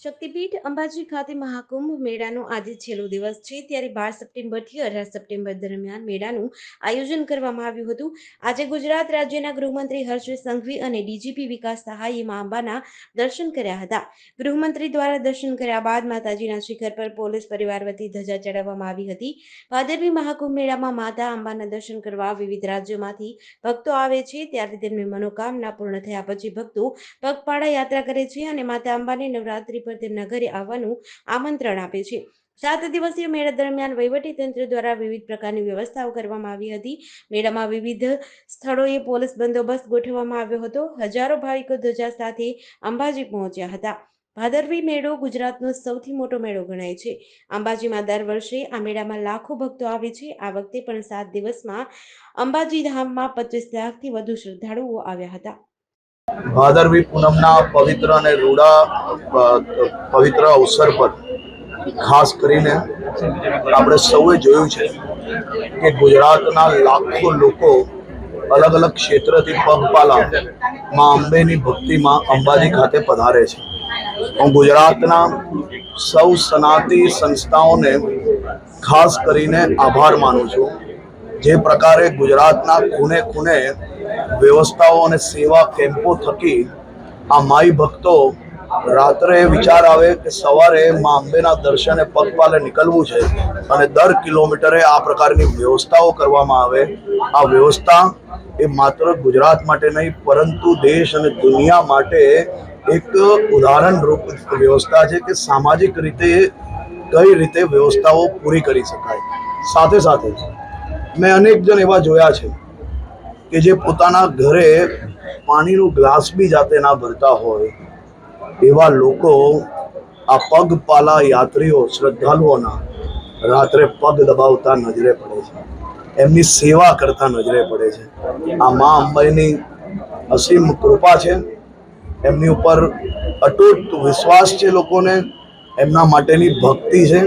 શક્તિપીઠ અંબાજી ખાતે મહાકુંભ મેળાનો આજે છેલ્લો દિવસ છે, ત્યારે 12 સપ્ટેમ્બરથી 18 સપ્ટેમ્બર દરમિયાન મેળાનું આયોજન કરવામાં આવ્યું હતું। આજે ગુજરાત રાજ્યના ગૃહમંત્રી હર્ષ સંઘવી અને ડીજીપી વિકાસ સહાયે મા અંબાના દર્શન કર્યા હતા। ગૃહમંત્રી દ્વારા દર્શન કર્યા બાદ માતાજીના શિખર પર પોલીસ પરિવાર વતી ધજા ચડાવવામાં આવી હતી। ભાદરવી મહાકુંભ મેળામાં માતા અંબાના દર્શન કરવા વિવિધ રાજ્યોમાંથી ભક્તો આવે છે, ત્યારે તેમની મનોકામના પૂર્ણ થયા પછી ભક્તો પગપાળા યાત્રા કરે છે અને માતા અંબાને નવરાત્રી પર તેમના ઘરે આવવાનું આમંત્રણ આપે છે। 7 દિવસીય મેળા દરમિયાન વહીવટી તંત્ર દ્વારા વિવિધ પ્રકારની વ્યવસ્થાઓ કરવામાં આવી હતી। મેળામાં વિવિધ સ્થળોએ પોલીસ બંદોબસ્ત ગોઠવવામાં આવ્યો હતો। હજારો ભાવિકો ધજા સાથે અંબાજી પહોંચ્યા હતા। ભાદરવી મેળો ગુજરાતનો સૌથી મોટો મેળો ગણાય છે। અંબાજીમાં દર વર્ષે આ મેળામાં લાખો ભક્તો આવે છે। આ વખતે પણ 7 દિવસમાં અંબાજી ધામમાં 25 લાખથી વધુ શ્રદ્ધાળુઓ આવ્યા હતા। ભાદરવી પૂનમના પવિત્ર અને રૂડા પવિત્ર અવસર પર ખાસ કરીને આપણે સૌએ જોયું છે કે ગુજરાતના લાખો લોકો અલગ અલગ ક્ષેત્રથી પગપાળા માં અંબેની ભક્તિમાં અંબાજી ખાતે પધારે છે। હું ગુજરાતના સૌ સનાતની સંસ્થાઓને ખાસ કરીને આભાર માનું છું। જે પ્રકારે ગુજરાતના ખૂણે ખૂણે વ્યવસ્થાઓ અને સેવા કેમ્પો થકી આ માઈ ભક્તો રાત્રે વિચાર આવે કે સવારે મા અંબેના દર્શને પગપાળે નીકળવું છે અને દર કિલોમીટરે આ પ્રકારની વ્યવસ્થાઓ કરવામાં આવે। આ વ્યવસ્થા એ માત્ર ગુજરાત માટે નહીં પરંતુ દેશ અને દુનિયા માટે એક ઉદાહરણ રૂપ વ્યવસ્થા છે કે સામાજિક રીતે કઈ રીતે વ્યવસ્થાઓ પૂરી કરી શકાય। સાથે સાથે મેં અનેક જણ એવા જોયા છે કે જે પોતાના ઘરે પાણીનો ગ્લાસ બી જાતે ના ભરતા હોય એવા લોકો આ પગપાળા યાત્રીઓ શ્રદ્ધાળુઓના રાત્રે પગ દબાવતા નજરે પડે છે, એમની સેવા કરતા નજરે પડે છે। આ મા અંબાની અસીમ કૃપા છે, એમની ઉપર અતૂટ વિશ્વાસ છે લોકોને, એમના માટેની ભક્તિ છે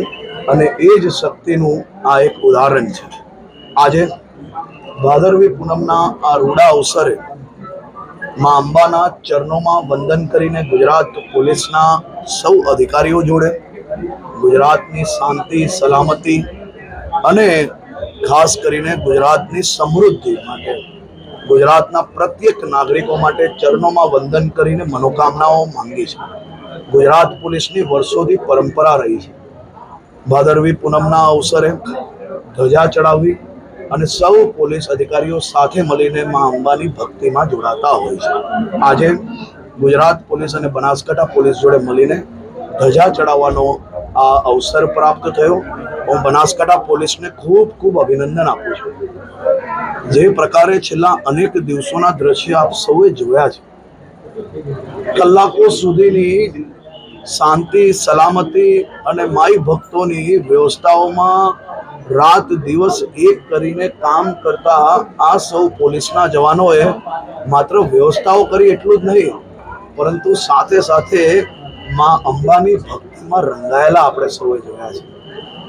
અને એ જ શક્તિનું આ એક ઉદાહરણ છે। આજે ભાદરવી પૂનમના આ રૂડા અવસરે મા અંબાના ચરણોમાં વંદન કરીને ગુજરાત પોલીસના સૌ અધિકારીઓ જોડે ગુજરાતની શાંતિ સલામતી અને ખાસ કરીને ગુજરાતની સમૃદ્ધિ માટે ગુજરાતના પ્રત્યેક નાગરિકો માટે ચરણોમાં વંદન કરીને મનોકામનાઓ માંગી છે। ગુજરાત પોલીસની વર્ષોથી પરંપરા રહી છે ભાદરવી પૂનમના અવસરે ધજા ચડાવવી અને સૌ પોલીસ અધિકારીઓ સાથે મળીને મા અંબાની ભક્તિમાં જોડાતા હોય છે। આજે ગુજરાત પોલીસ અને બનાસકાંઠા પોલીસ જોડે મળીને ધજા ચડાવવાનો આ અવસર પ્રાપ્ત થયો। હું બનાસકાંઠા પોલીસને ખૂબ ખૂબ અભિનંદન આપું છું। જે પ્રકારે છેલ્લા અનેક દિવસોના દ્રશ્ય આપ સૌએ જોયા છે, કલાકો સુધીની શાંતિ સલામતી અને માઈ ભક્તોની વ્યવસ્થાઓમાં રાત દિવસ એક કરીને કામ કરતા આ સૌ પોલીસના જવાનોએ માત્ર વ્યવસ્થાઓ કરી એટલું જ નહીં પરંતુ સાથે સાથે મા અંબાની ભક્તિમાં રંગાયેલા આપણે સૌએ જોયા છે।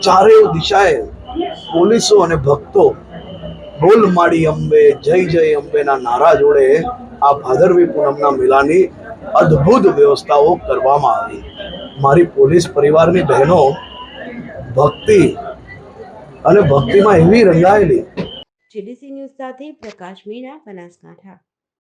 ચારેય દિશાએ પોલીસો અને ભક્તો બોલ માડી અંબે જય જય અંબેના નારા જોડે આ ભાદરવી પૂનમના મેળાની અદ્ભુત વ્યવસ્થાઓ કરવામાં આવી। મારી પોલીસ પરિવારની બહેનો ભક્તિ અને ભક્તિમાં એવી રંગાયેલી। જીડીસી ન્યૂઝ સાથે પ્રકાશ મીણા, બનાસકાંઠા।